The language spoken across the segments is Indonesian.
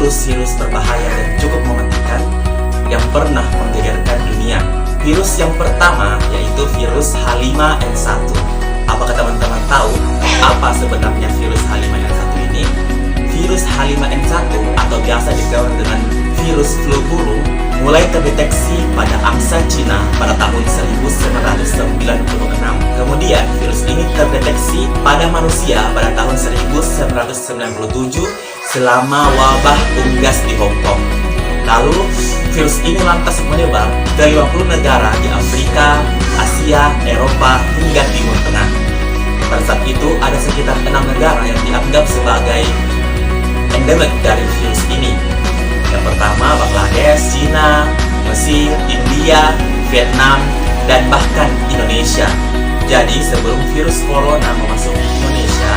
virus-virus berbahaya dan cukup mematikan yang pernah menggegerkan dunia. Virus yang pertama yaitu virus H5N1. Apakah teman-teman tahu apa sebenarnya virus H5N1 ini? Virus H5N1 atau biasa dikenal dengan virus flu burung mulai terdeteksi pada angsa Cina pada tahun 1996. Kemudian virus ini terdeteksi pada manusia pada tahun 1997 selama wabah unggas di Hong Kong. Lalu virus ini lantas menyebar ke 50 negara di Afrika, Asia, Eropa, hingga Timur Tengah. Pada saat itu ada sekitar 6 negara yang dianggap sebagai endemik dari virus ini. Yang pertama Bangladesh, Cina, Mesir, India, Vietnam, dan bahkan Indonesia. Jadi sebelum virus corona memasuki Indonesia,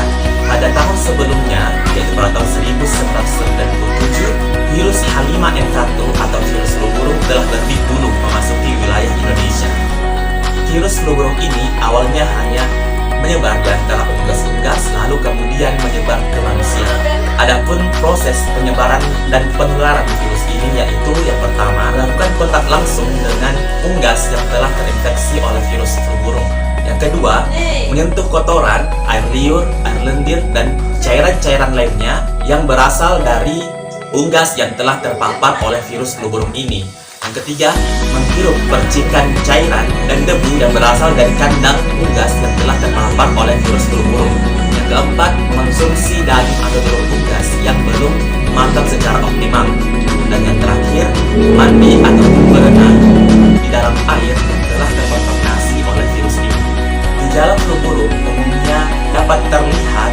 pada tahun sebelumnya, yaitu pada tahun 1997, virus H5N1 atau virus flu burung telah lebih dulu memasuki wilayah Indonesia. Virus flu burung ini awalnya hanya menyebar di antara unggas-unggas, lalu kemudian menyebar ke manusia. Adapun proses penyebaran dan penularan virus ini yaitu yang pertama, melakukan kontak langsung dengan unggas yang telah terinfeksi oleh virus flu burung. Yang kedua, menyentuh kotoran, air liur, air lendir, dan cairan-cairan lainnya yang berasal dari unggas yang telah terpapar oleh virus flu burung ini. Yang ketiga, menghirup percikan cairan dan debu yang berasal dari kandang unggas yang telah terpapar oleh virus flu burung. Yang keempat, mengonsumsi daging atau telur unggas yang belum matang secara optimal. Dan yang terakhir, mandi atau berenang di dalam air yang telah terkontaminasi oleh virus ini. Gejala flu burung umumnya dapat terlihat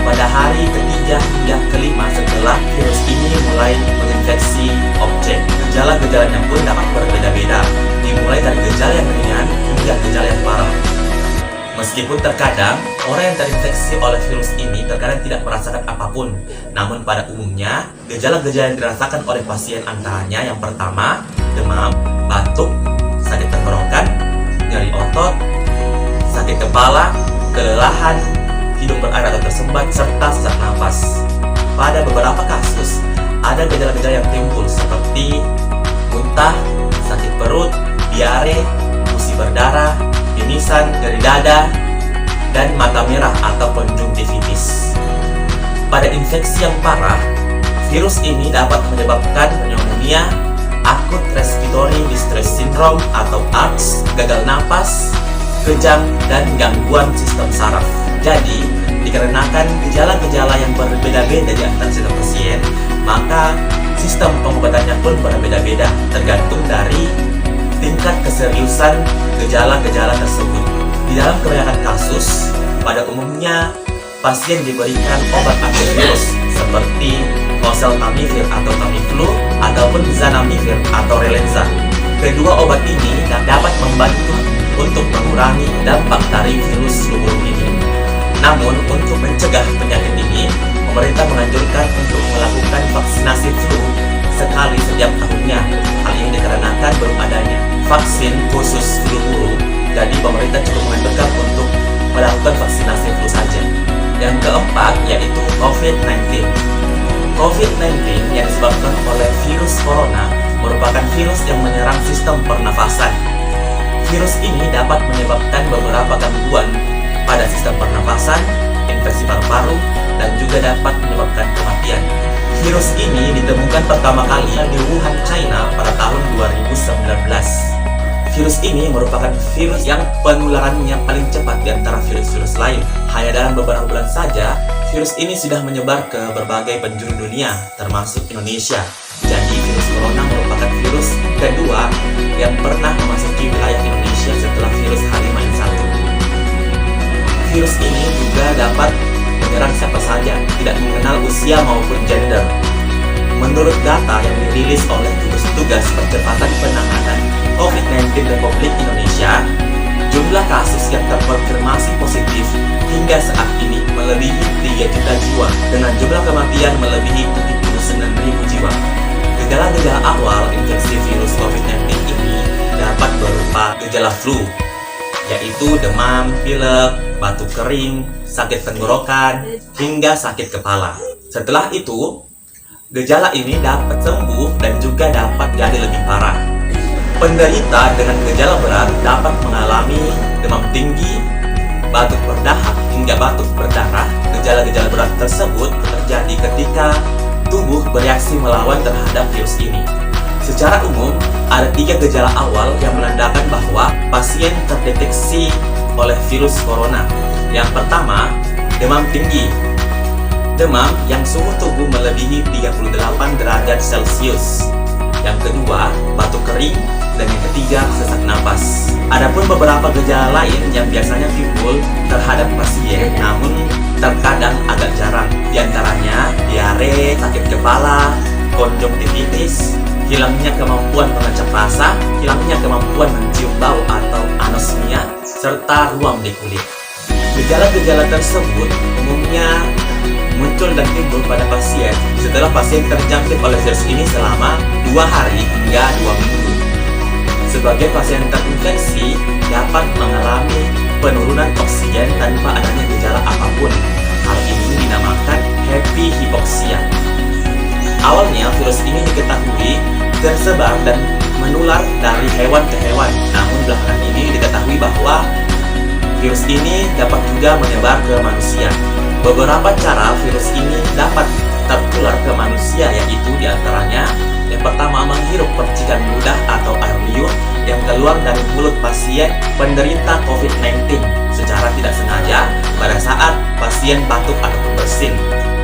pada hari ketiga hingga kelima setelah virus ini mulai menginfeksi objek. Gejala-gejalanya pun dapat berbeda-beda, dimulai dari gejala yang ringan hingga gejala yang parah. Meskipun terkadang orang yang terinfeksi oleh virus ini terkadang tidak merasakan apapun, namun pada umumnya gejala-gejala yang dirasakan oleh pasien antaranya yang pertama, demam, batuk, sakit tenggorokan, nyeri otot, sakit kepala, kelelahan, hidung berair atau tersumbat, serta sesak napas. Pada beberapa kasus, ada gejala-gejala yang timbul seperti muntah, sakit perut, diare, gusi berdarah, mimisan, nyeri dada, dan mata merah atau konjungtivitis. Pada infeksi yang parah, virus ini dapat menyebabkan pneumonia, akut respiratory distress syndrome atau ARDS, gagal napas, kejang, dan gangguan sistem saraf. Jadi, dikarenakan gejala-gejala yang berbeda-beda di antara setiap pasien, maka sistem pengobatannya pun berbeda-beda, tergantung dari tingkat keseriusan gejala-gejala tersebut. Di dalam kebanyakan kasus, pada umumnya pasien diberikan obat antivirus seperti oseltamivir atau Tamiflu ataupun zanamivir atau Relenza. Kedua obat ini dapat membantu untuk mengurangi dampak dari virus flu burung ini. Namun, untuk mencegah penyakit ini, pemerintah menganjurkan untuk melakukan vaksinasi flu sekali setiap tahunnya. Hal ini dikarenakan belum adanya vaksin khusus flu burung, jadi pemerintah cukup menganjurkan untuk melakukan vaksinasi flu saja. Yang keempat yaitu COVID-19. COVID-19 yang disebabkan oleh virus corona merupakan virus yang menyerang sistem pernafasan. Virus ini dapat menyebabkan beberapa gangguan pada sistem pernafasan, infeksi paru-paru, dan juga dapat menyebabkan kematian. Virus ini ditemukan pertama kali di Wuhan, China pada tahun 2019. Virus ini merupakan virus yang penularannya paling cepat di antara virus-virus lain. Hanya dalam beberapa bulan saja, virus ini sudah menyebar ke berbagai penjuru dunia, termasuk Indonesia. Jadi, virus corona merupakan virus kedua yang pernah memasuki wilayah Indonesia setelah virus H5N1. Virus ini juga dapat menyerang siapa saja, tidak mengenal usia maupun gender. Menurut data yang dirilis oleh gugus tugas percepatan penanganan COVID-19 Republik Indonesia, jumlah kasus yang terkonfirmasi positif hingga saat ini melebihi 3 juta jiwa, dengan jumlah kematian melebihi 79.000 jiwa. Gejala-gejala awal infeksi virus COVID-19 ini dapat berupa gejala flu, yaitu demam, pilek, batuk kering, sakit tenggorokan, hingga sakit kepala. Setelah itu, Gejala ini dapat sembuh dan juga dapat jadi lebih parah. Penderita dengan gejala berat dapat mengalami demam tinggi, batuk berdahak hingga batuk berdarah. Gejala-gejala berat tersebut terjadi ketika tubuh bereaksi melawan terhadap virus ini. Secara umum, ada 3 gejala awal yang menandakan bahwa pasien terdeteksi oleh virus corona. Yang pertama, demam tinggi. Demam yang suhu tubuh melebihi 38 derajat Celcius. Yang kedua, batuk kering. Dan yang ketiga, sesak napas. Adapun beberapa gejala lain yang biasanya timbul terhadap pasien, namun terkadang agak jarang. Di antaranya, diare, sakit kepala, konjungtivitis, hilangnya kemampuan mengecap rasa, hilangnya kemampuan mencium bau atau anosmia, serta ruam di kulit. Gejala-gejala tersebut umumnya muncul dan timbul pada pasien setelah pasien terjangkit oleh virus ini selama 2 hari hingga 2 minggu. Sebagai pasien terinfeksi dapat mengalami penurunan oksigen tanpa adanya gejala apapun. Hal ini dinamakan happy hypoxia. Awalnya virus ini diketahui tersebar dan menular dari hewan ke hewan. Namun belakangan ini diketahui bahwa virus ini dapat juga menyebar ke manusia. Beberapa cara virus ini dapat tertular ke manusia, yaitu diantaranya yang pertama, menghirup percikan ludah atau air liur yang keluar dari mulut pasien penderita COVID-19 secara tidak sengaja pada saat pasien batuk ataupun bersin.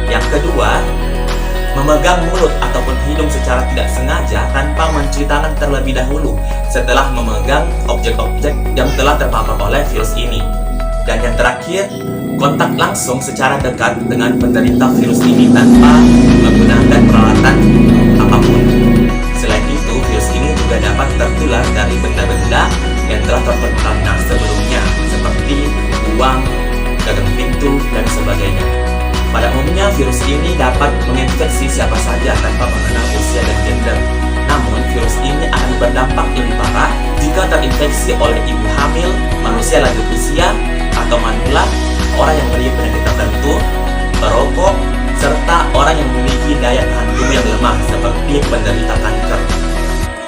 Yang kedua, memegang mulut ataupun hidung secara tidak sengaja tanpa mencuci tangan terlebih dahulu setelah memegang objek-objek yang telah terpapar oleh virus ini. Dan yang terakhir, kontak langsung secara dekat dengan penderita virus ini tanpa menggunakan peralatan apapun. Selain itu, virus ini juga dapat tertular dari benda-benda yang telah terkontaminasi sebelumnya, seperti uang, gagang pintu, dan sebagainya. Pada umumnya, virus ini dapat menginfeksi siapa saja tanpa mengenal usia dan gender. Namun, virus ini akan berdampak lebih parah jika terinfeksi oleh ibu hamil, manusia lanjut usia, atau manula, orang yang memiliki penyakit tertentu, perokok, serta orang yang memiliki daya tahan tubuh yang lemah seperti penderita kanker.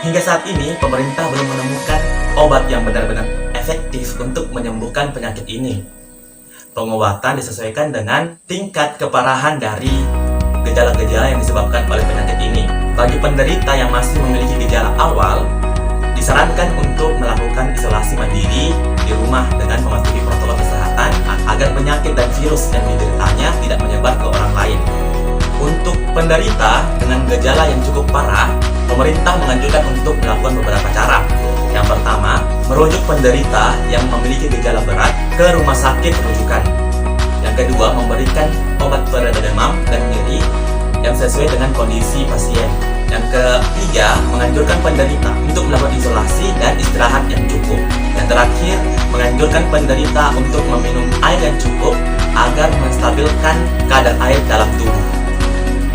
Hingga saat ini, pemerintah belum menemukan obat yang benar-benar efektif untuk menyembuhkan penyakit ini. Pengobatan disesuaikan dengan tingkat keparahan dari gejala-gejala yang disebabkan oleh penyakit ini. Bagi penderita yang masih memiliki gejala awal, disarankan untuk melakukan isolasi mandiri di rumah dengan mematuhi protokol kesehatan agar penyakit dan virus yang dideritanya tidak menyebar ke orang lain. Untuk penderita dengan gejala yang cukup parah, pemerintah menganjurkan untuk melakukan beberapa cara. Yang pertama, merujuk penderita yang memiliki gejala berat ke rumah sakit rujukan. Yang kedua, memberikan obat pereda demam dan nyeri yang sesuai dengan kondisi pasien. Yang ketiga, menganjurkan penderita untuk melakukan isolasi dan istirahat yang cukup. Yang terakhir, menganjurkan penderita untuk meminum air yang cukup agar menstabilkan kadar air dalam tubuh.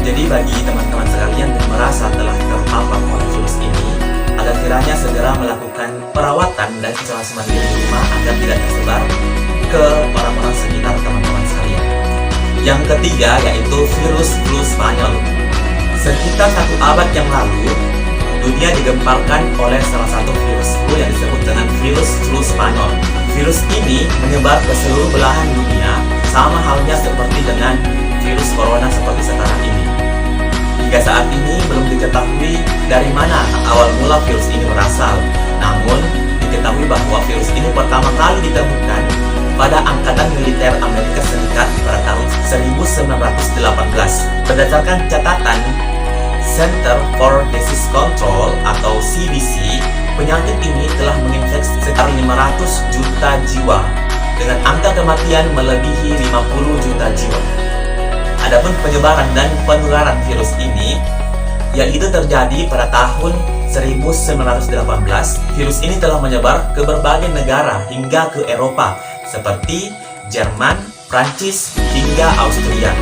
Jadi bagi teman-teman sekalian yang merasa telah terpapar oleh virus ini, agar kiranya segera melakukan perawatan dan isolasi mandiri di rumah agar tidak tersebar ke orang-orang sekitar teman-teman sekalian. Yang ketiga yaitu virus flu Spanyol. Sekitar 1 abad yang lalu, dunia digemparkan oleh salah satu virus flu yang disebut dengan virus flu Spanyol. Virus ini menyebar ke seluruh belahan dunia, sama halnya seperti dengan virus corona seperti sekarang ini. Hingga saat ini belum diketahui dari mana awal mula virus ini berasal. Namun, diketahui bahwa virus ini pertama kali ditemukan pada Angkatan Militer Amerika Serikat pada tahun 1918. Berdasarkan catatan Center for Disease Control atau CDC, penyakit ini telah menginfeksi sekitar 500 juta jiwa dengan angka kematian melebihi 50 juta jiwa. Adapun penyebaran dan penularan virus ini yaitu terjadi pada tahun 1918. Virus ini telah menyebar ke berbagai negara hingga ke Eropa seperti Jerman, Prancis, hingga Austria.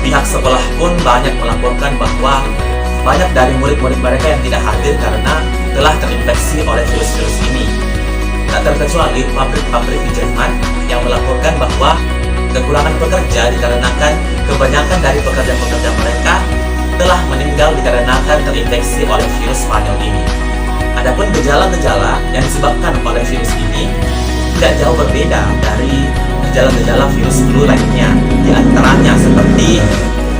Pihak sekolah pun banyak melaporkan bahwa banyak dari murid-murid mereka yang tidak hadir karena telah terinfeksi oleh virus-virus ini. Tak terkecuali pabrik-pabrik di Jerman yang melaporkan bahwa kekurangan pekerja dikarenakan kebanyakan dari pekerja-pekerja mereka telah meninggal meninggal dikarenakan terinfeksi oleh virus Spanyol ini. Adapun gejala-gejala yang disebabkan oleh virus ini tidak jauh berbeda dari gejala-gejala virus flu lainnya, di antaranya seperti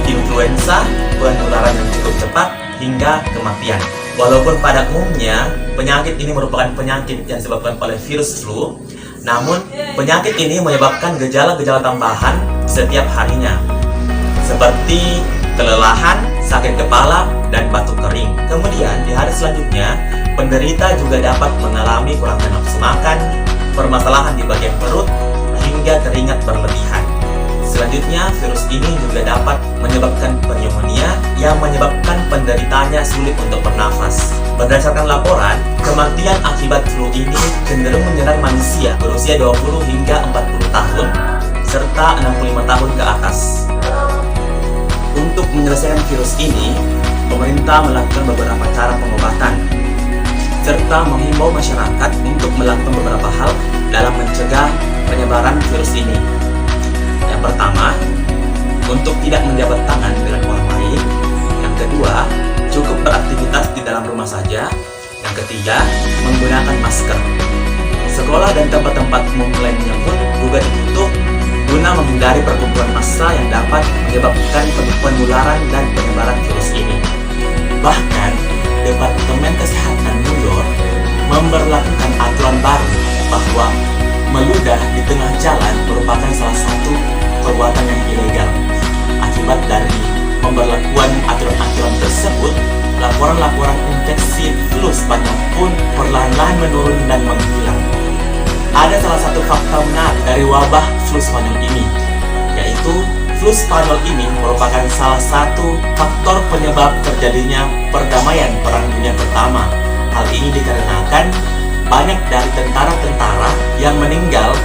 influenza, penularan yang cukup cepat, hingga kematian. Walaupun pada umumnya penyakit ini merupakan penyakit yang disebabkan oleh virus flu, namun penyakit ini menyebabkan gejala-gejala tambahan setiap harinya, seperti kelelahan, sakit kepala, dan batuk kering. Kemudian di hari selanjutnya, penderita juga dapat mengalami kurangnya nafsu makan, permasalahan di bagian perut, hingga keringat berlebihan. Selanjutnya, virus ini juga dapat menyebabkan pneumonia yang menyebabkan penderitanya sulit untuk bernafas. Berdasarkan laporan, kematian akibat flu ini cenderung menyerang manusia berusia 20 hingga 40 tahun serta 65 tahun ke atas. Untuk menyelesaikan virus ini, pemerintah melakukan beberapa cara pengobatan serta menghimbau masyarakat untuk melakukan beberapa hal dalam mencegah penyebaran virus ini. Yang pertama, untuk tidak menjabat tangan dengan orang lain. Yang kedua, cukup beraktivitas di dalam rumah saja. Yang ketiga, menggunakan masker. Sekolah dan tempat-tempat umum lainnya pun juga ditutup guna menghindari perkumpulan massa yang dapat menyebabkan penularan dan penyebaran virus ini. Bahkan, Departemen Kesehatan New York memberlakukan aturan baru bahwa meludah di tengah jalan merupakan salah satu perbuatan yang ilegal. Akibat dari pemberlakuan aturan-aturan tersebut, laporan-laporan infeksi flu Spanyol pun perlahan-lahan menurun dan menghilang. Ada salah satu fakta menarik dari wabah flu Spanyol ini, yaitu flu Spanyol ini merupakan salah satu faktor penyebab terjadinya perdamaian Perang Dunia Pertama. Hal ini dikarenakan banyak dari tentara-tentara yang meninggal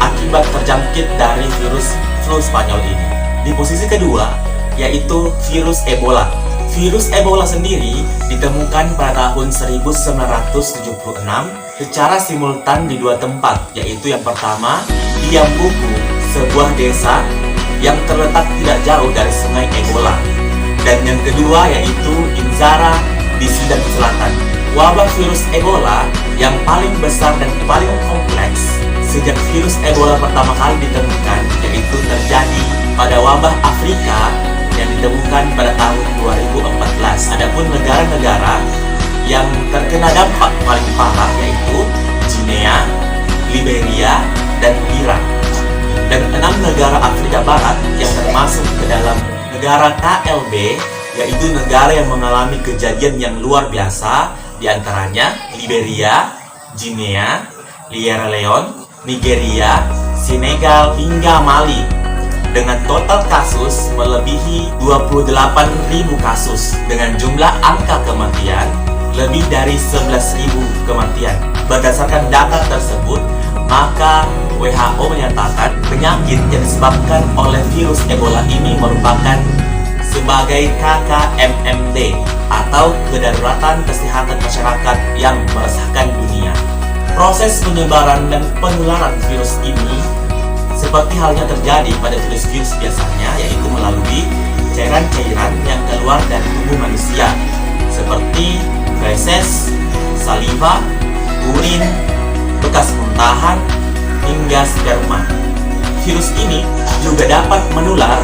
akibat terjangkit dari virus flu Spanyol ini. Di posisi kedua, yaitu virus Ebola. Virus Ebola sendiri ditemukan pada tahun 1976 secara simultan di dua tempat, yaitu yang pertama di Yambuku, sebuah desa yang terletak tidak jauh dari sungai Ebola, dan yang kedua yaitu Inzara di Sudan Selatan. Wabah virus Ebola yang paling besar dan paling kompleks sejak virus Ebola pertama kali ditemukan, yaitu terjadi pada wabah Afrika yang ditemukan pada tahun 2014. Adapun negara-negara yang terkena dampak paling parah yaitu Guinea, Liberia, dan Irak. Dan 6 negara Afrika Barat yang termasuk ke dalam negara KLB, yaitu negara yang mengalami kejadian yang luar biasa, diantaranya Liberia, Guinea, Sierra Leone, Nigeria, Senegal, hingga Mali, dengan total kasus melebihi 28.000 kasus dengan jumlah angka kematian lebih dari 11.000 kematian. Berdasarkan data tersebut, maka WHO menyatakan penyakit yang disebabkan oleh virus Ebola ini merupakan sebagai KKMMD atau kedaruratan kesehatan masyarakat yang meresahkan dunia. Proses penyebaran dan penularan virus ini seperti halnya terjadi pada virus-virus biasanya, yaitu melalui cairan-cairan yang keluar dari tubuh manusia seperti feses, saliva, urin, bekas muntahan, hingga sperma. Virus ini juga dapat menular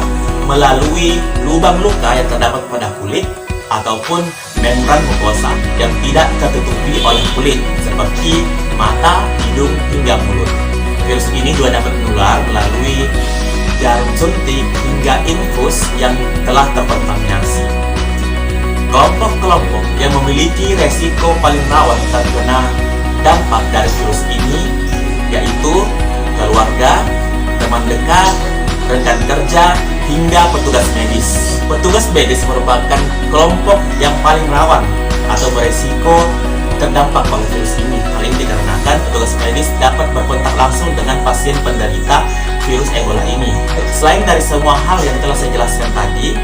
melalui lubang luka yang terdapat pada kulit ataupun membran mukosa yang tidak tertutupi oleh kulit seperti mata, hidung, hingga mulut. Virus ini juga dapat menular melalui jarum suntik hingga infus yang telah terkontaminasi. Kelompok-kelompok yang memiliki resiko paling rawan terkena dampak dari virus ini yaitu keluarga, teman dekat, rekan kerja, hingga petugas medis. Petugas medis merupakan kelompok yang paling rawan atau beresiko terdampak oleh virus ini. Hal ini dikarenakan petugas medis dapat berkontak langsung dengan pasien penderita virus Ebola ini. Selain dari semua hal yang telah saya jelaskan tadi,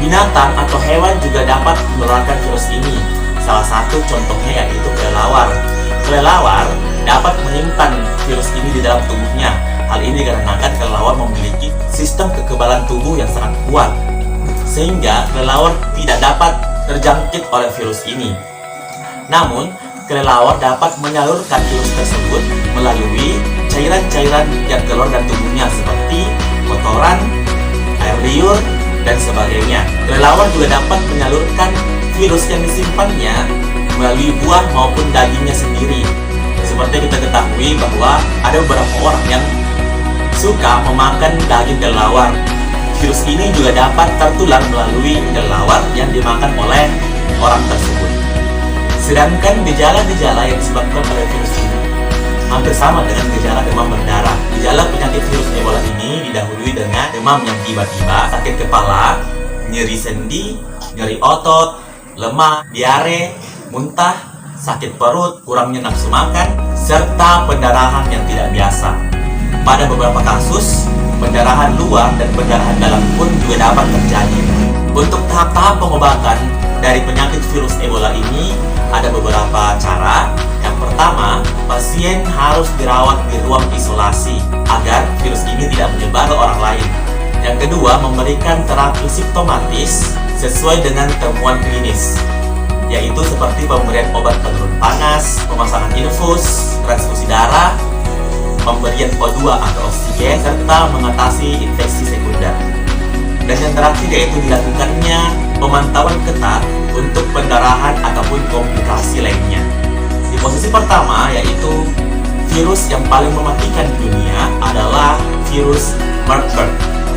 binatang atau hewan juga dapat menularkan virus ini. Salah satu contohnya yaitu kelelawar. Kelelawar dapat menyimpan virus ini di dalam tubuhnya. Hal ini dikarenakan kelelawar memiliki sistem kekebalan tubuh yang sangat kuat, sehingga kelelawar tidak dapat terjangkit oleh virus ini. Namun, kelelawar dapat menyalurkan virus tersebut melalui cairan-cairan yang keluar dari tubuhnya seperti kotoran, air liur, dan sebagainya. Kelelawar juga dapat menyalurkan virus yang disimpannya melalui buah maupun dagingnya sendiri. Seperti kita ketahui bahwa ada beberapa orang yang suka memakan daging kelelawar. Virus ini juga dapat tertular melalui kelelawar yang dimakan oleh orang tersebut. Sedangkan gejala-gejala yang disebabkan oleh virus ini hampir sama dengan gejala demam berdarah. Gejala penyakit virus Ebola ini didahului dengan demam yang tiba-tiba, sakit kepala, nyeri sendi, nyeri otot, lemah, diare, muntah, sakit perut, kurangnya nafsu makan, serta pendarahan yang tidak biasa. Pada beberapa kasus, pendarahan luar dan pendarahan dalam pun juga dapat terjadi. Untuk tahap-tahap pengobatan dari penyakit virus Ebola ini ada beberapa cara. Yang pertama, pasien harus dirawat di ruang isolasi agar virus ini tidak menyebar ke orang lain. Yang kedua, memberikan terapi simptomatis sesuai dengan temuan klinis, yaitu seperti pemberian obat penurun panas, pemasangan infus, transfusi darah, pemberian O2 atau oksigen, serta mengatasi infeksi sekunder. Dan yang terakhir yaitu dilakukannya pemantauan ketat untuk pendarahan ataupun komplikasi lainnya. Di posisi pertama yaitu virus yang paling mematikan di dunia adalah virus Marburg.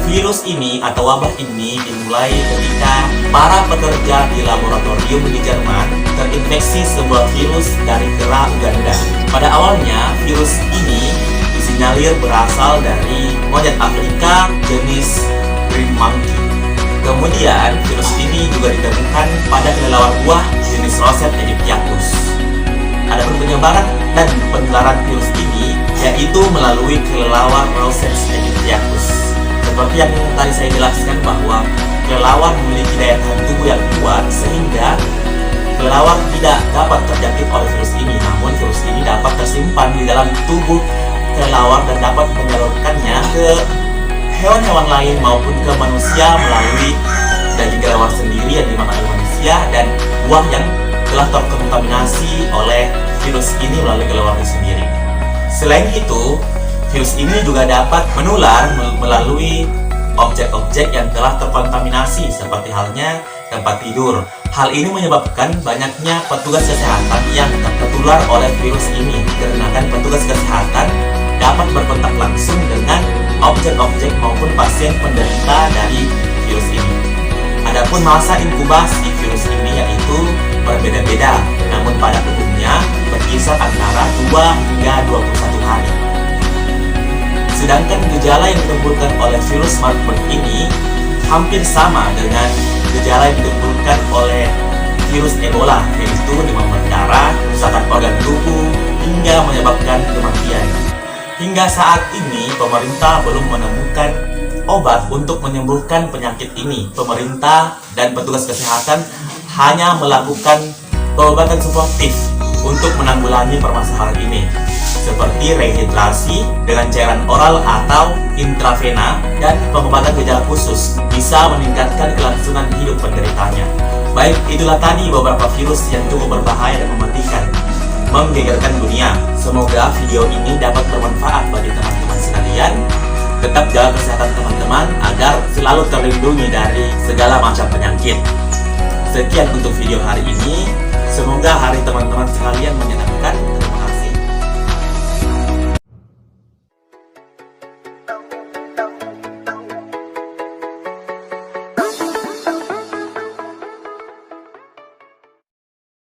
Virus ini atau wabah ini dimulai ketika para pekerja di laboratorium di Jerman terinfeksi sebuah virus dari kera Uganda. Pada awalnya virus ini disinyalir berasal dari monyet Afrika jenis green monkey. Kemudian virus ini juga ditemukan pada kelelawar buah jenis Roset Egyptiacus. Adapun penyebaran dan penularan virus ini yaitu melalui kelelawar Roset Egyptiacus. Seperti yang tadi saya jelaskan bahwa kelelawar memiliki daya tahan tubuh yang kuat sehingga kelelawar tidak dapat terjangkit oleh virus ini. Namun virus ini dapat tersimpan di dalam tubuh kelelawar dan dapat menyalurkannya ke hewan-hewan lain maupun ke manusia melalui daging kelelawar sendiri yang dimakan oleh manusia dan buah yang telah terkontaminasi oleh virus ini melalui kelelawar sendiri. Selain itu, virus ini juga dapat menular melalui objek-objek yang telah terkontaminasi seperti halnya tempat tidur. Hal ini menyebabkan banyaknya petugas kesehatan yang tertular oleh virus ini, dikarenakan petugas kesehatan dapat berkontak langsung dengan objek-objek maupun pasien penderita dari virus ini. Adapun masa inkubasi virus ini yaitu berbeda-beda, namun pada umumnya berkisar antara 2 hingga 21 hari. Sedangkan gejala yang ditimbulkan oleh virus Marburg ini hampir sama dengan gejala yang ditimbulkan oleh virus Ebola, yaitu demam berdarah, kerusakan organ tubuh, hingga menyebabkan kematian. Hingga saat ini, pemerintah belum menemukan obat untuk menyembuhkan penyakit ini. Pemerintah dan petugas kesehatan hanya melakukan pengobatan suportif untuk menanggulangi permasalahan ini, seperti rehidrasi dengan cairan oral atau intravena, dan pengobatan gejala khusus bisa meningkatkan kelangsungan hidup penderitanya. Baik, itulah tadi beberapa virus yang cukup berbahaya dan mematikan, menggegerkan dunia. Semoga video ini dapat bermanfaat bagi teman-teman sekalian. Tetap jaga kesehatan teman-teman agar selalu terlindungi dari segala macam penyakit. Sekian untuk video hari ini. Semoga hari teman-teman sekalian menyenangkan.